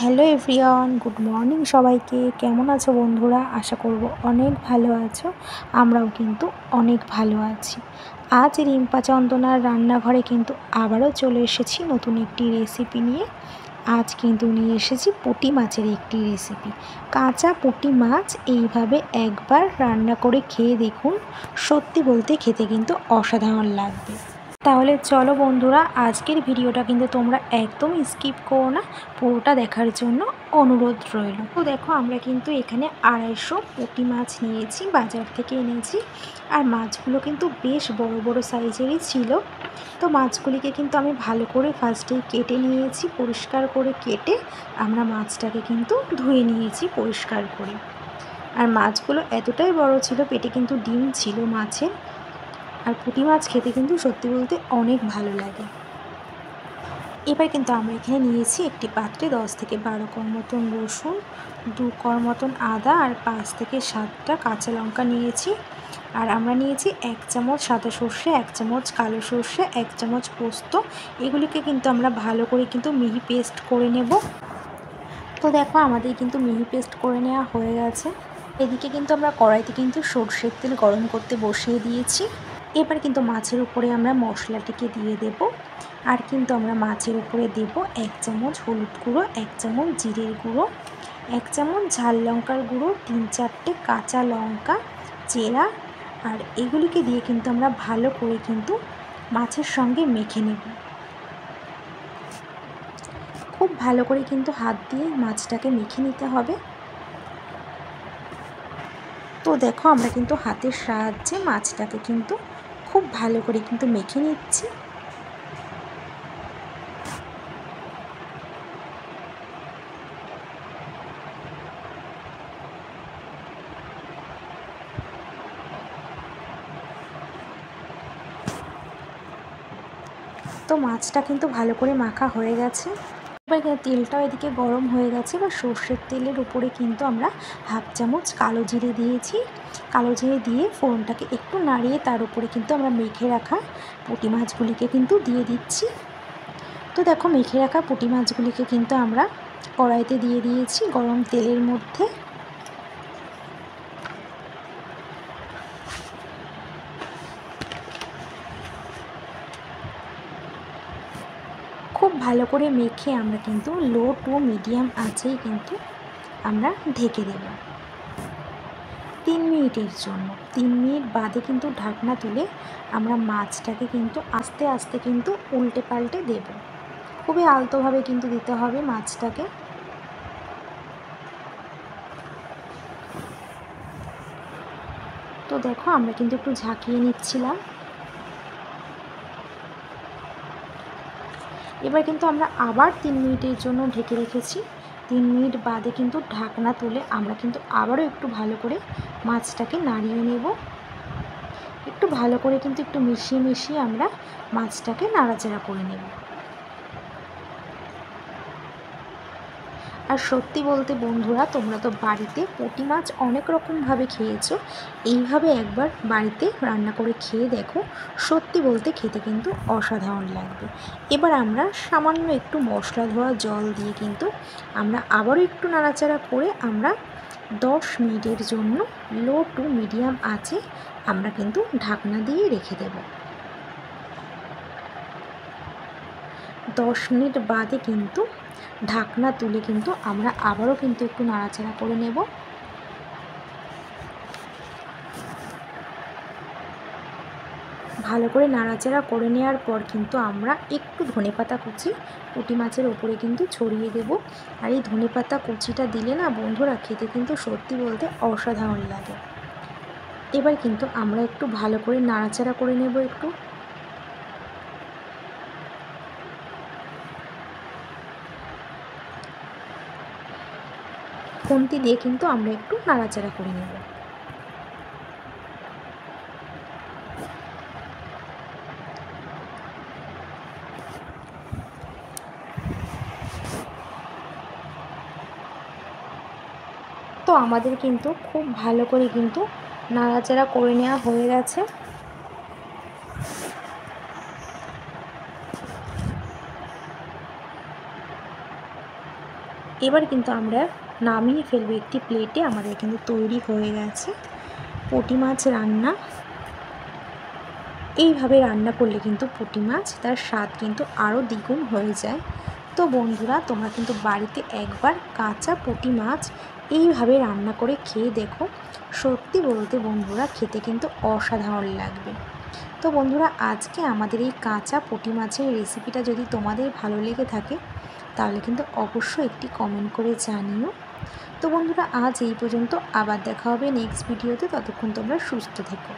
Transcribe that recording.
Hello everyone, good morning সবাইকে। কেমন আছো বন্ধুরা? আশা করব অনেক ভালো আছো। আমরাও কিন্তু অনেক ভালো আছি। আজ রিম্পা চন্দনার রান্নাঘরে কিন্তু আবারও চলে এসেছি নতুন একটি রেসিপি নিয়ে। আজ কিন্তু নিয়ে এসেছি পুঁটি মাছের একটি রেসিপি। কাঁচা পুঁটি মাছ এইভাবে একবার রান্না করে খেয়ে দেখুন, সত্যি বলতে খেতে কিন্তু অসাধারণ লাগবে। তাহলে চলো বন্ধুরা, আজকের ভিডিওটা কিন্তু তোমরা একদম স্কিপ করো না, পুরোটা দেখার জন্য অনুরোধ রইল। তো দেখো, আমরা কিন্তু এখানে 250 পুঁটি মাছ নিয়েছি, বাজার থেকে এনেছি। আর মাছগুলো কিন্তু বেশ বড় বড় সাইজেরই ছিল। তো মাছগুলিকে কিন্তু আমি ভালো করে ফার্স্টেই কেটে নিয়েছি, পরিষ্কার করে কেটে আমরা মাছটাকে কিন্তু ধুয়ে নিয়েছি পরিষ্কার করে। আর মাছগুলো এতটাই বড় ছিল, পেটে কিন্তু ডিম ছিল মাছের। আর পুঁটি মাছ খেতে কিন্তু সত্যি বলতে অনেক ভালো লাগে। এবার কিন্তু আমরা এখানে নিয়েছি একটি পাত্রে 10 থেকে 12 কোয়া মতন রসুন, 2 কোয়া মতন আদা আর 5 থেকে 7টা কাঁচা লঙ্কা নিয়েছি। আর আমরা নিয়েছি 1 চামচ সাদা সর্ষে, 1 চামচ কালো সর্ষে, 1 চামচ পোস্ত। এগুলিকে কিন্তু আমরা ভালো করে কিন্তু মিহি পেস্ট করে নেব। তো দেখো, আমাদের কিন্তু মিহি পেস্ট করে নেওয়া হয়ে গেছে। এদিকে কিন্তু আমরা কড়াইতে কিন্তু সর্ষের তেল গরম করতে বসিয়ে দিয়েছি। এবার কিন্তু মাছের উপরে আমরা মশলাটিকে দিয়ে দেব। আর কিন্তু আমরা মাছের উপরে দেব 1 চামচ হলুদ গুঁড়ো, 1 চামচ জিরের গুঁড়ো, 1 চামচ ঝাল লঙ্কার গুঁড়ো, 3-4টে কাঁচা লঙ্কা চেরা। আর এগুলিকে দিয়ে কিন্তু আমরা ভালো করে কিন্তু মাছের সঙ্গে মেখে নেব। খুব ভালো করে কিন্তু হাত দিয়ে মাছটাকে মেখে নিতে হবে। তো দেখো, আমরা কিন্তু হাতের সাহায্যে মাছটাকে কিন্তু খুব ভালো করে কিন্তু মেখে নিচ্ছি। তো মাছটা কিন্তু ভালো করে মাখা হয়ে গেছে। এবার তেলটাও এদিকে গরম হয়ে গেছে। এবার সর্ষের তেলের উপরে কিন্তু আমরা 1/2 চামচ কালো জিরে দিয়েছি। কালো জিরে দিয়ে ফোড়নটাকে একটু নাড়িয়ে তার উপরে কিন্তু আমরা মেখে রাখা পুঁটি মাছগুলিকে কিন্তু দিয়ে দিচ্ছি। তো দেখো, মেখে রাখা পুঁটি মাছগুলিকে কিন্তু আমরা কড়াইতে দিয়ে দিয়েছি গরম তেলের মধ্যে। খুব ভালো করে মেখে আমরা কিন্তু লো টু মিডিয়াম আঁচেই কিন্তু আমরা ঢেকে দেব 3 মিনিটের জন্য। 3 মিনিট বাদে কিন্তু ঢাকনা তুলে আমরা মাছটাকে কিন্তু আস্তে আস্তে কিন্তু উল্টে পাল্টে দেব। খুবই আলতোভাবে কিন্তু দিতে হবে মাছটাকে। তো দেখো, আমরা কিন্তু একটু ঝাঁকিয়ে নিচ্ছিলাম। এবার কিন্তু আমরা আবার 3 মিনিটের জন্য ঢেকে রেখেছি। 3 মিনিট বাদে কিন্তু ঢাকনা তুলে আমরা কিন্তু আবারও একটু ভালো করে মাছটাকে নাড়িয়ে নেব। একটু ভালো করে কিন্তু একটু মিশিয়ে মিশিয়ে আমরা মাছটাকে নাড়াচাড়া করে নেব। আর সত্যি বলতে বন্ধুরা, তোমরা তো বাড়িতে পুঁটি মাছ অনেক রকমভাবে খেয়েছো। এইভাবে একবার বাড়িতে রান্না করে খেয়ে দেখো, সত্যি বলতে খেতে কিন্তু অসাধারণ লাগবে। এবার আমরা সামান্য একটু মশলা ধোয়া জল দিয়ে কিন্তু আমরা আবারও একটু নাড়াচাড়া করে আমরা 10 মিনিটের জন্য লো টু মিডিয়াম আঁচে আমরা কিন্তু ঢাকনা দিয়ে রেখে দেব। 10 মিনিট বাদে কিন্তু ঢাকনা তুলে কিন্তু আমরা আবারও কিন্তু একটু নাড়াচাড়া করে নেব। ভালো করে নাড়াচাড়া করে নেওয়ার পর কিন্তু আমরা একটু ধনেপাতা কুচি পুঁটি মাছের ওপরে কিন্তু ছড়িয়ে দেব। আর এই ধনেপাতা কুচিটা দিলে না বন্ধুরা, খেতে কিন্তু সত্যি বলতে অসাধারণ লাগে। এবার কিন্তু আমরা একটু ভালো করে নাড়াচাড়া করে নেব। একটু খুন্তি দিয়ে কিন্তু আমরা একটু নাড়াচাড়া করে নেব। তো আমাদের কিন্তু খুব ভালো করে কিন্তু নাড়াচাড়া করে নেওয়া হয়ে গেছে। এবার কিন্তু আমরা নামিয়ে ফেলবো একটি প্লেটে। আমাদের কিন্তু তৈরি হয়ে গেছে পুঁটি মাছ রান্না। এইভাবে রান্না করলে কিন্তু পুঁটি মাছ তার স্বাদ কিন্তু আরও দ্বিগুণ হয়ে যায়। তো বন্ধুরা, তোমরা কিন্তু বাড়িতে একবার কাঁচা পুঁটি মাছ এইভাবে রান্না করে খেয়ে দেখো। সত্যি বলতে বন্ধুরা, খেতে কিন্তু অসাধারণ লাগবে। তো বন্ধুরা, আজকে আমাদের এই কাঁচা পুঁটি মাছের রেসিপিটা যদি তোমাদের ভালো লেগে থাকে তাহলে কিন্তু অবশ্যই একটি কমেন্ট করে জানিও। তো বন্ধুরা, আজ এই পর্যন্ত। আবার দেখা হবে নেক্সট ভিডিওতে। ততক্ষণ তোমরা সুস্থ থেকো।